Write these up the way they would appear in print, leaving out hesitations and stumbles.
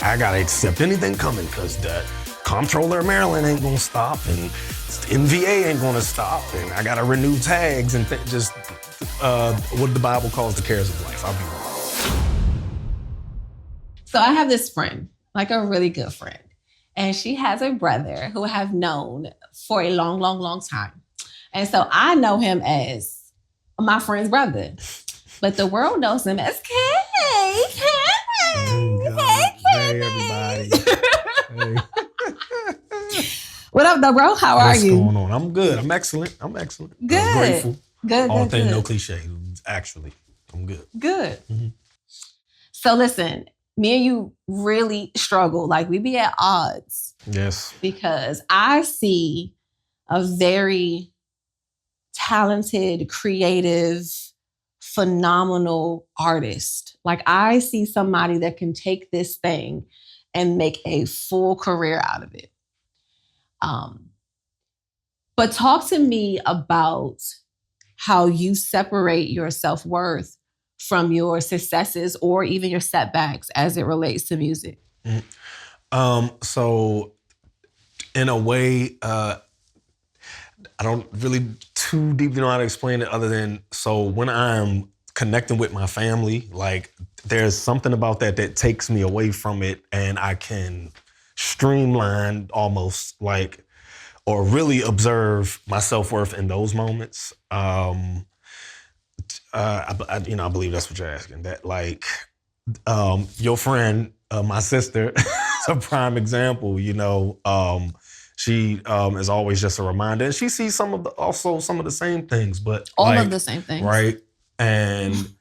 I gotta accept anything coming because the comptroller of Maryland ain't gonna stop and MVA ain't gonna stop and I gotta renew tags and just what the Bible calls the cares of life. I'll be wrong. So I have this friend, like a really good friend, and she has a brother who I have known for a long, long, long time. And so I know him as my friend's brother, but the world knows him as Kenny. Hey, everybody. Hey. What up, though, bro? How are you? What's going on? I'm good. I'm excellent. Good. I'm grateful. All Good, things, good. no cliche. Actually, I'm good. Good. Mm-hmm. So listen, me and you really struggle. Like, we be at odds. Yes. Because I see a very talented, creative, phenomenal artist. Like, I see somebody that can take this thing and make a full career out of it. But talk to me about how you separate your self-worth from your successes or even your setbacks as it relates to music. So in a way, I don't really too deeply know how to explain it other than, so when I'm connecting with my family, like there's something about that takes me away from it and I can streamline almost like, or really observe my self-worth in those moments. I believe that's what you're asking. That like, your friend, my sister, is a prime example. She is always just a reminder, and she sees some of the same things, but all of the same things, right? And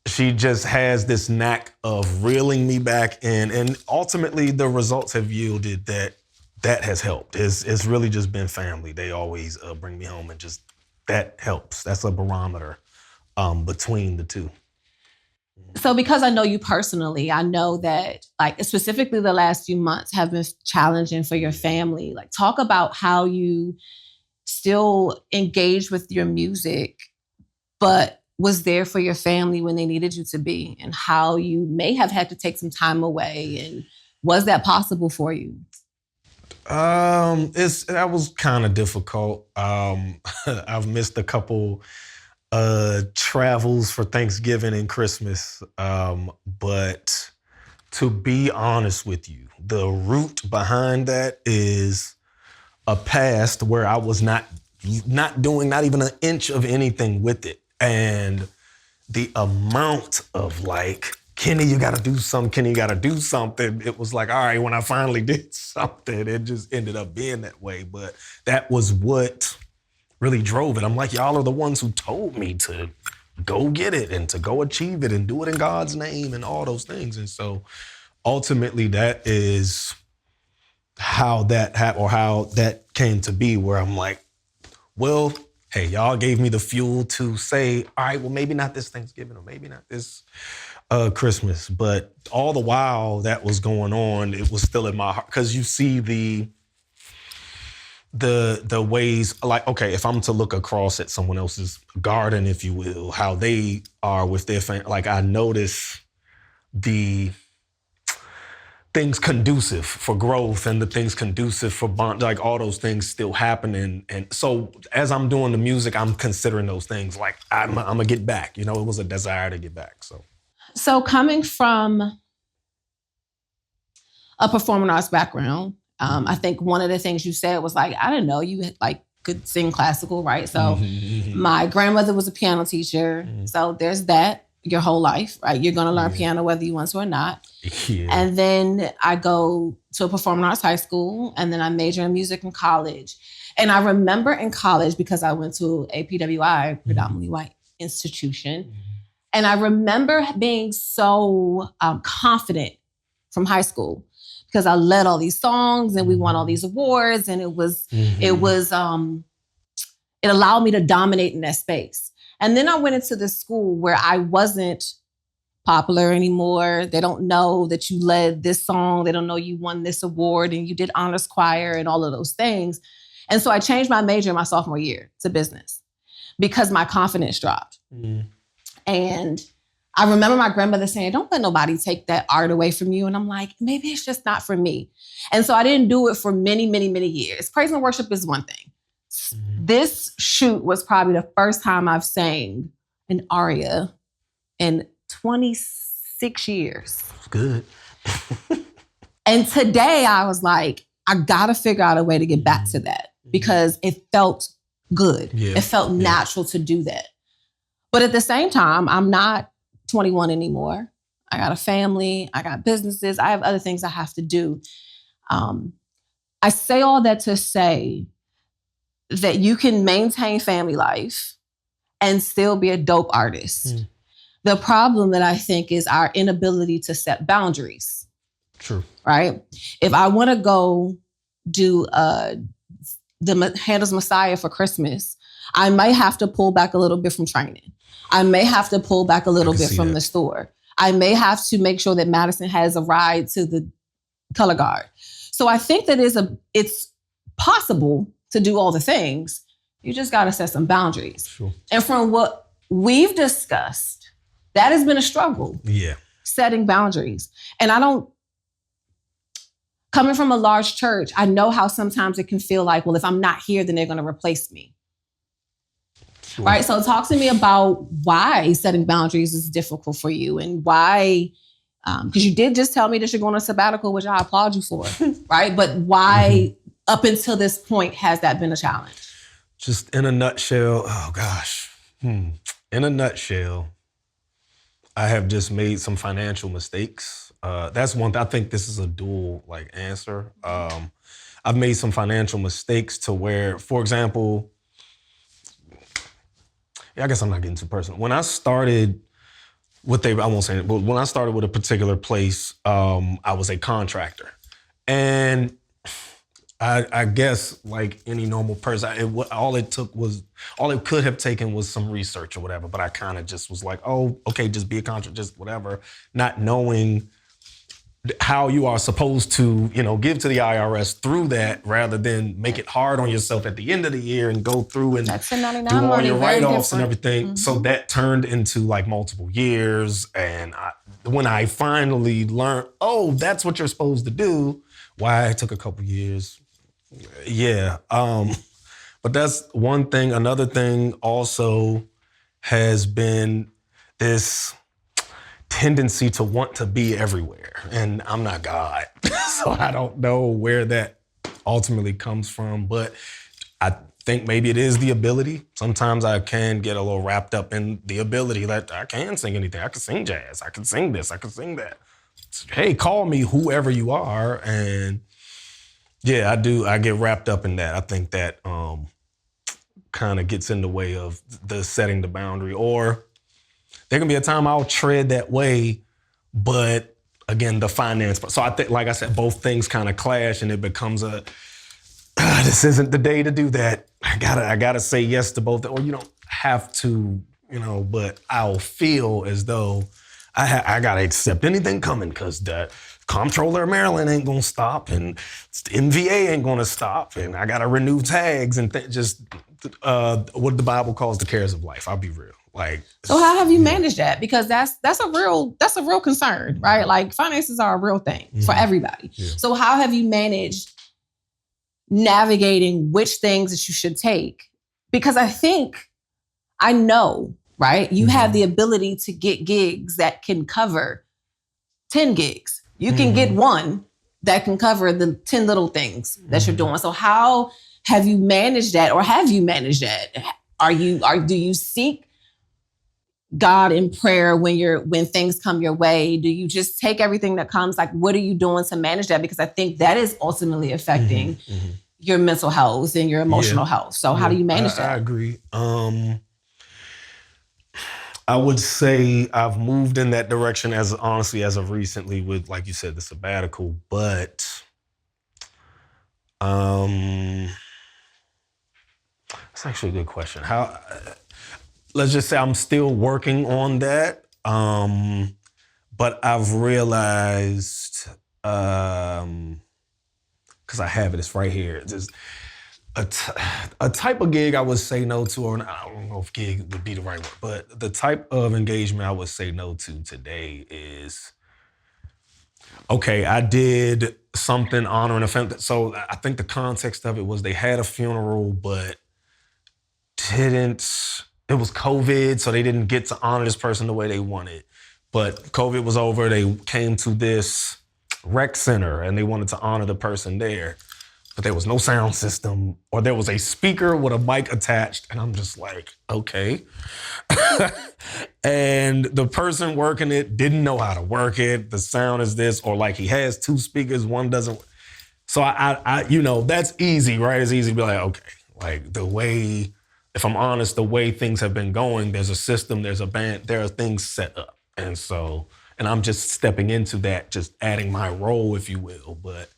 she just has this knack of reeling me back in, and ultimately the results have yielded that has helped. It's really just been family. They always bring me home, and just that helps. That's a barometer between the two. So because I know you personally, I know that like specifically the last few months have been challenging for your family. Like, talk about how you still engage with your music, but was there for your family when they needed you to be, and how you may have had to take some time away. And was that possible for you? That was kind of difficult. I've missed a couple travels for Thanksgiving and Christmas. But to be honest with you, the root behind that is a past where I was not doing not even an inch of anything with it. And the amount of like, Kenny, you gotta do something, it was like, all right, when I finally did something, it just ended up being that way. But that was what really drove it. I'm like, y'all are the ones who told me to go get it and to go achieve it and do it in God's name and all those things. And so ultimately that is how that happened, or how that came to be, where I'm like, well, hey, y'all gave me the fuel to say, all right, well, maybe not this Thanksgiving or maybe not this Christmas. But all the while that was going on, it was still in my heart. Because you see the ways, like, okay, if I'm to look across at someone else's garden, if you will, how they are with their family, like I notice the things conducive for growth and the things conducive for bond, like all those things still happening. And so as I'm doing the music, I'm considering those things like I'm gonna get back. It was a desire to get back. So coming from a performing arts background, I think one of the things you said was like, I didn't know you like could sing classical, right? So my grandmother was a piano teacher. So there's that your whole life, right? You're gonna learn piano whether you want to or not. Yeah. And then I go to a performing arts high school, and then I major in music in college. And I remember in college, because I went to a PWI, predominantly white institution, and I remember being so confident from high school, because I led all these songs and we won all these awards, and it allowed me to dominate in that space. And then I went into this school where I wasn't popular anymore. They don't know that you led this song. They don't know you won this award and you did honors choir and all of those things. And so I changed my major in my sophomore year to business because my confidence dropped. And I remember my grandmother saying, don't let nobody take that art away from you. And I'm like, maybe it's just not for me. And so I didn't do it for many, many, many years. Praise and worship is one thing. This shoot was probably the first time I've sang an aria in 26 years. Good. And today I was like, I gotta figure out a way to get back to that because it felt good. Yeah. It felt natural to do that. But at the same time, I'm not 21 anymore. I got a family, I got businesses, I have other things I have to do. I say all that to say that you can maintain family life and still be a dope artist. The problem that I think is our inability to set boundaries. True. Right? If I want to go do the Handel's Messiah for Christmas, I might have to pull back a little bit from training. I may have to pull back a little bit from the store. I may have to make sure that Madison has a ride to the color guard. So I think that it's possible to do all the things. You just got to set some boundaries. Sure. And from what we've discussed, that has been a struggle. Yeah. Setting boundaries. And coming from a large church, I know how sometimes it can feel like, well, if I'm not here, then they're going to replace me. Sure. Right? So talk to me about why setting boundaries is difficult for you and why, because you did just tell me that you're going on a sabbatical, which I applaud you for, right? But why up until this point has that been a challenge? Just in a nutshell, oh gosh. In a nutshell, I have just made some financial mistakes. That's one thing. I think this is a dual answer. I've made some financial mistakes to where, for example, I guess I'm not getting too personal. When I started I won't say it, but when I started with a particular place, I was a contractor. And I guess like any normal person, all it could have taken was some research or whatever, but I kind of just was like, oh, okay, just be a contractor, just whatever, not knowing how you are supposed to, give to the IRS through that rather than make it hard on yourself at the end of the year and go through and do all your write-offs and everything. Mm-hmm. So that turned into multiple years. And when I finally learned, oh, that's what you're supposed to do, why it took a couple years. Yeah. But that's one thing. Another thing also has been this tendency to want to be everywhere. And I'm not God. So I don't know where that ultimately comes from, but I think maybe it is the ability. Sometimes I can get a little wrapped up in the ability that I can sing anything. I can sing jazz. I can sing this. I can sing that. Hey, call me whoever you are. And yeah, I do. I get wrapped up in that. I think that kind of gets in the way of the setting the boundary. Or there can be a time I'll tread that way, but again, the finance. So I think, like I said, both things kind of clash, and it becomes this isn't the day to do that. I gotta say yes to both, or you don't have to, but I'll feel as though I gotta accept anything coming because the Comptroller of Maryland ain't gonna stop, and MVA ain't gonna stop, and I gotta renew tags and just what the Bible calls the cares of life. I'll be real. So how have you managed that? Because that's a real concern, right? Like finances are a real thing for everybody. Yeah. So how have you managed navigating which things that you should take? Because I know, right? You have the ability to get gigs that can cover 10 gigs. You can get one that can cover the 10 little things that you're doing. So how have you managed that, or have you managed that? Do you seek God in prayer when things come your way? Do you just take everything that comes? What are you doing to manage that? Because I think that is ultimately affecting your mental health and your emotional health. So how do you manage that? I agree. I would say I've moved in that direction as of recently with, like you said, the sabbatical, but that's actually a good question. Let's just say I'm still working on that. But I've realized, because I have it, it's right here. a, t- a type of gig I would say no to, or I don't know if gig would be the right word, but the type of engagement I would say no to today is, okay, I did something honoring a family. So I think the context of it was they had a funeral, but it was COVID, so they didn't get to honor this person the way they wanted. But COVID was over, they came to this rec center and they wanted to honor the person there. But there was no sound system, or there was a speaker with a mic attached, and I'm just like, okay. And the person working it didn't know how to work it. The sound is this, or like he has two speakers, one doesn't. So I that's easy, right? It's easy to be like, okay, like the way, if I'm honest, the way things have been going, there's a system, there's a band, there are things set up. And I'm just stepping into that, just adding my role, if you will, but.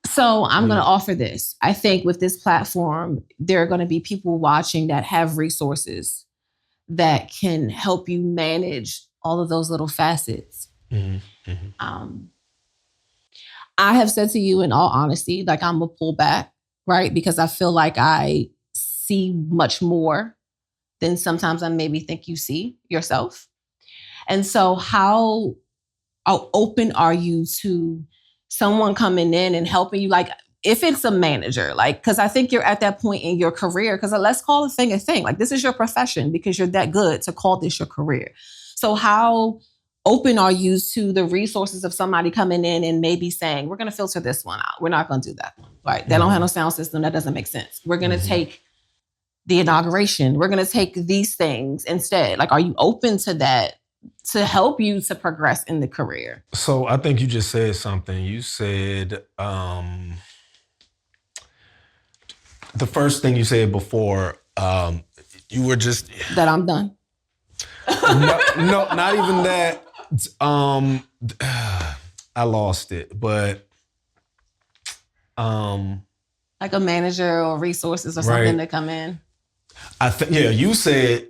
So I'm going to offer this. I think with this platform, there are going to be people watching that have resources that can help you manage all of those little facets. Mm-hmm. Mm-hmm. I have said to you in all honesty, like I'm going to pull back, right? Because I feel like I see much more than sometimes I maybe think you see yourself. And so how open are you to someone coming in and helping you? Like if it's a manager, like, because I think you're at that point in your career, because let's call a thing. Like this is your profession because you're that good to call this your career. So how open are you to the resources of somebody coming in and maybe saying, we're going to filter this one out. We're not going to do that one, right? That don't have no sound system. That doesn't make sense. We're going to take the inauguration. We're going to take these things instead. Like, are you open to that to help you to progress in the career? So I think you just said something. You said the first thing you said before, you were just that I'm done. no, not even that. I lost it, but like a manager or resources or something to come in. I think you said,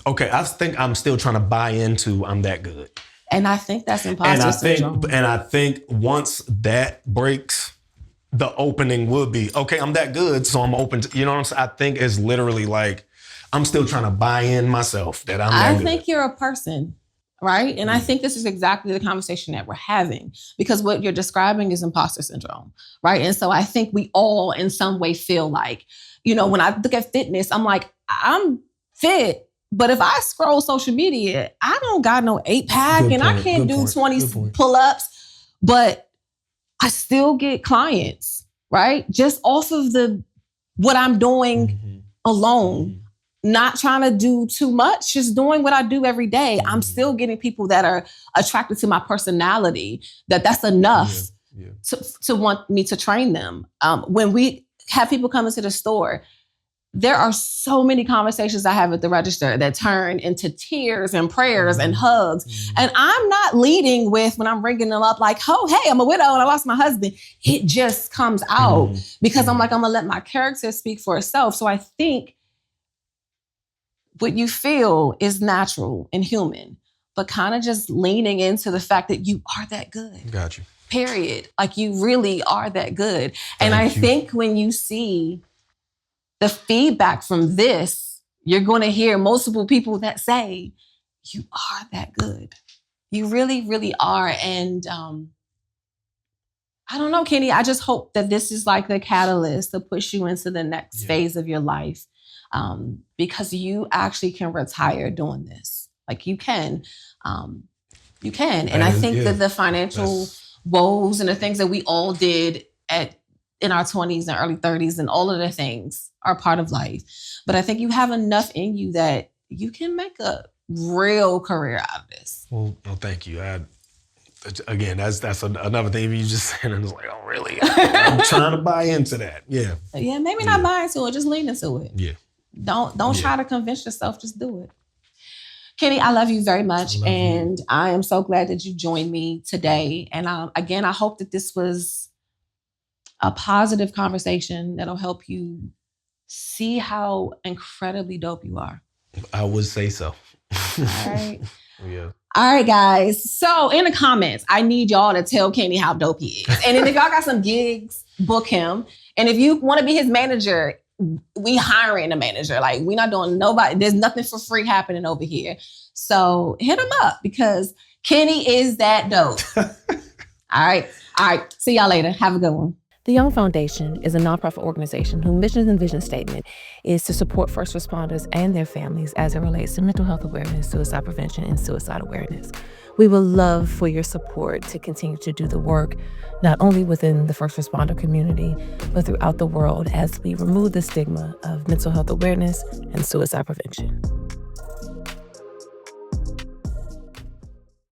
okay, I think I'm still trying to buy into I'm that good. And I think that's imposter syndrome. And I think once that breaks, the opening will be, okay, I'm that good, so I'm open to, you know what I'm saying? I think it's literally like, I'm still trying to buy in myself that I'm that good. I think you're a person, right? And I think this is exactly the conversation that we're having, because what you're describing is imposter syndrome, right? And so I think we all in some way feel like, when I look at fitness, I'm like, I'm fit, but if I scroll social media, I don't got no 8-pack and I can't do 20 pull-ups, but I still get clients, right? Just off of what I'm doing alone. Not trying to do too much, just doing what I do every day. I'm still getting people that are attracted to my personality, that's enough to want me to train them. When we have people come into the store, there are so many conversations I have at the register that turn into tears and prayers and hugs. And I'm not leading with, when I'm ringing them up like, oh, hey, I'm a widow and I lost my husband. It just comes out because I'm like, I'm gonna let my character speak for itself. So I think what you feel is natural and human, but kind of just leaning into the fact that you are that good. Got you. Period. Like you really are that good. And I think when you see the feedback from this, you're going to hear multiple people that say, you are that good. You really, really are. And I don't know, Kenny, I just hope that this is like the catalyst to push you into the next phase of your life. Because you actually can retire doing this. Like you can. You can. And I think that the financial woes and the things that we all did in our 20s and early 30s and all of the things are part of life. But I think you have enough in you that you can make a real career out of this. Well, thank you. Again, that's another thing you just said, and it's like, oh, really? I'm trying to buy into that. Yeah. Yeah, maybe not buy into it, just lean into it. Yeah. Don't try to convince yourself, just do it. Kenny, I love you very much. And I am so glad that you joined me today. And again, I hope that this was a positive conversation that'll help you see how incredibly dope you are. I would say so. All right. Yeah. All right, guys. So in the comments, I need y'all to tell Kenny how dope he is. And then if y'all got some gigs, book him. And if you want to be his manager, we hiring a manager. Like, we not doing nobody. There's nothing for free happening over here. So hit him up because Kenny is that dope. All right. See y'all later. Have a good one. The Young Foundation is a nonprofit organization whose mission and vision statement is to support first responders and their families as it relates to mental health awareness, suicide prevention, and suicide awareness. We would love for your support to continue to do the work, not only within the first responder community, but throughout the world as we remove the stigma of mental health awareness and suicide prevention.